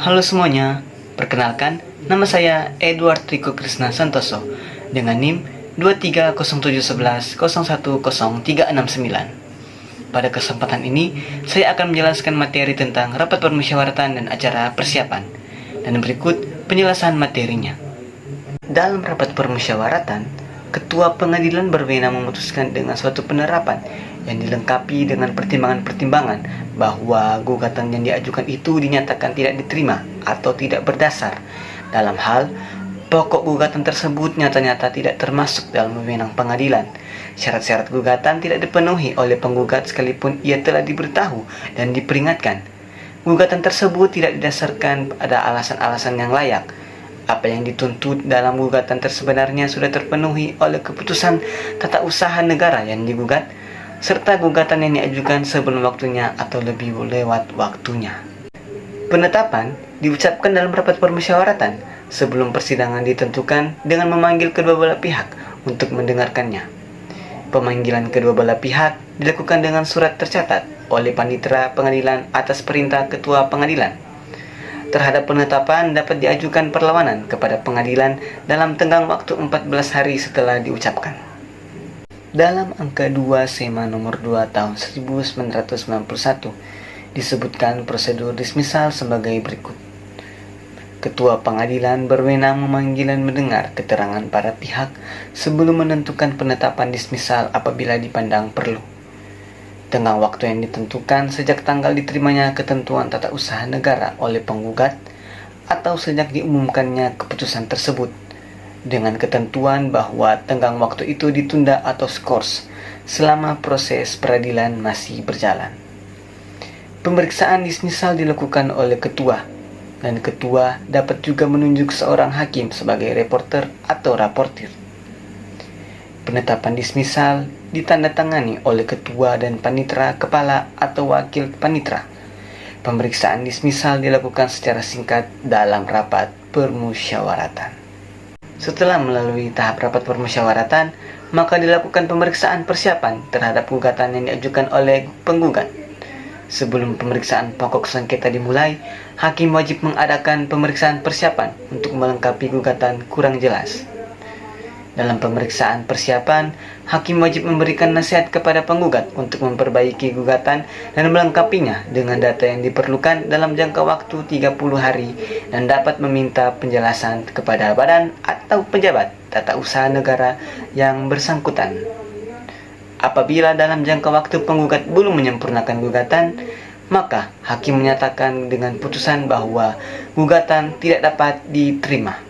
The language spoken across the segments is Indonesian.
Halo semuanya, perkenalkan, nama saya Edward Riko Krisna Santoso dengan NIM 23071010369. Pada kesempatan ini, saya akan menjelaskan materi tentang rapat permusyawaratan dan acara persiapan. Dan berikut penjelasan materinya. Dalam rapat permusyawaratan, Ketua Pengadilan berwenang memutuskan dengan suatu penerapan yang dilengkapi dengan pertimbangan-pertimbangan bahwa gugatan yang diajukan itu dinyatakan tidak diterima atau tidak berdasar dalam hal pokok gugatan tersebut nyata-nyata tidak termasuk dalam wewenang pengadilan. Syarat-syarat gugatan tidak dipenuhi oleh penggugat sekalipun ia telah diberitahu dan diperingatkan. Gugatan tersebut tidak didasarkan pada alasan-alasan yang layak. Apa yang dituntut dalam gugatan sebenarnya sudah terpenuhi oleh keputusan tata usaha negara yang digugat, serta gugatan yang diajukan sebelum waktunya atau lebih lewat waktunya. Penetapan diucapkan dalam rapat permusyawaratan sebelum persidangan ditentukan dengan memanggil kedua belah pihak untuk mendengarkannya. Pemanggilan kedua belah pihak dilakukan dengan surat tercatat oleh panitera pengadilan atas perintah ketua pengadilan. Terhadap penetapan dapat diajukan perlawanan kepada pengadilan dalam tenggang waktu 14 hari setelah diucapkan. Dalam angka 2 SEMA nomor 2 tahun 1991 disebutkan prosedur dismisal sebagai berikut. Ketua pengadilan berwenang memanggil dan mendengar keterangan para pihak sebelum menentukan penetapan dismisal apabila dipandang perlu. Tenggang waktu yang ditentukan sejak tanggal diterimanya ketentuan tata usaha negara oleh penggugat atau sejak diumumkannya keputusan tersebut, dengan ketentuan bahwa tenggang waktu itu ditunda atau skors selama proses peradilan masih berjalan. Pemeriksaan dismisal dilakukan oleh ketua, dan ketua dapat juga menunjuk seorang hakim sebagai reporter atau raportir. Penetapan dismisal ditandatangani oleh ketua dan panitera kepala atau wakil panitera. Pemeriksaan dismisal dilakukan secara singkat dalam rapat permusyawaratan. Setelah melalui tahap rapat permusyawaratan, maka dilakukan pemeriksaan persiapan terhadap gugatan yang diajukan oleh penggugat. Sebelum pemeriksaan pokok sengketa dimulai, hakim wajib mengadakan pemeriksaan persiapan untuk melengkapi gugatan kurang jelas. Dalam pemeriksaan persiapan, hakim wajib memberikan nasihat kepada penggugat untuk memperbaiki gugatan dan melengkapinya dengan data yang diperlukan dalam jangka waktu 30 hari dan dapat meminta penjelasan kepada badan atau pejabat tata usaha negara yang bersangkutan. Apabila dalam jangka waktu penggugat belum menyempurnakan gugatan, maka hakim menyatakan dengan putusan bahwa gugatan tidak dapat diterima.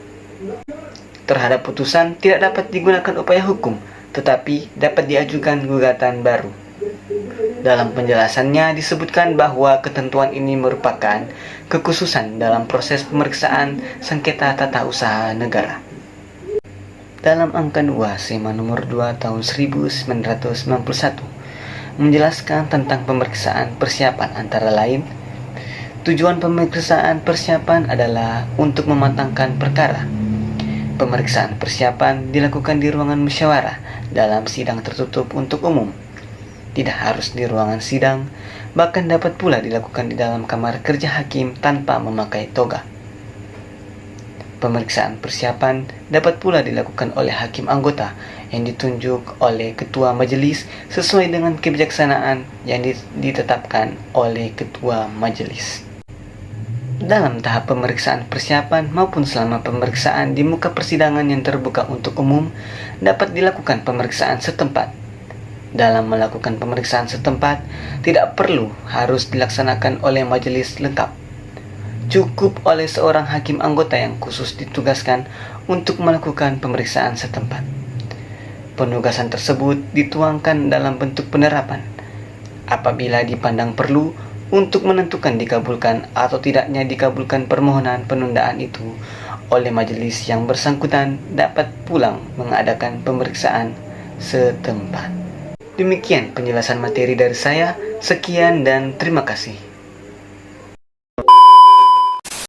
Terhadap putusan tidak dapat digunakan upaya hukum, tetapi dapat diajukan gugatan baru. Dalam penjelasannya disebutkan bahwa ketentuan ini merupakan kekhususan dalam proses pemeriksaan sengketa tata usaha negara. Dalam angka 2 SEMA nomor 2 tahun 1991 menjelaskan tentang pemeriksaan persiapan antara lain, tujuan pemeriksaan persiapan adalah untuk mematangkan perkara. Pemeriksaan persiapan dilakukan di ruangan musyawarah dalam sidang tertutup untuk umum. Tidak harus di ruangan sidang, bahkan dapat pula dilakukan di dalam kamar kerja hakim tanpa memakai toga. Pemeriksaan persiapan dapat pula dilakukan oleh hakim anggota yang ditunjuk oleh ketua majelis sesuai dengan kebijaksanaan yang ditetapkan oleh ketua majelis. Dalam tahap pemeriksaan persiapan maupun selama pemeriksaan di muka persidangan yang terbuka untuk umum, dapat dilakukan pemeriksaan setempat. Dalam melakukan pemeriksaan setempat, tidak perlu harus dilaksanakan oleh majelis lengkap. Cukup oleh seorang hakim anggota yang khusus ditugaskan untuk melakukan pemeriksaan setempat. Penugasan tersebut dituangkan dalam bentuk penerapan. Apabila dipandang perlu, untuk menentukan dikabulkan atau tidaknya dikabulkan permohonan penundaan itu oleh majelis yang bersangkutan dapat pulang mengadakan pemeriksaan setempat. Demikian penjelasan materi dari saya. Sekian dan terima kasih.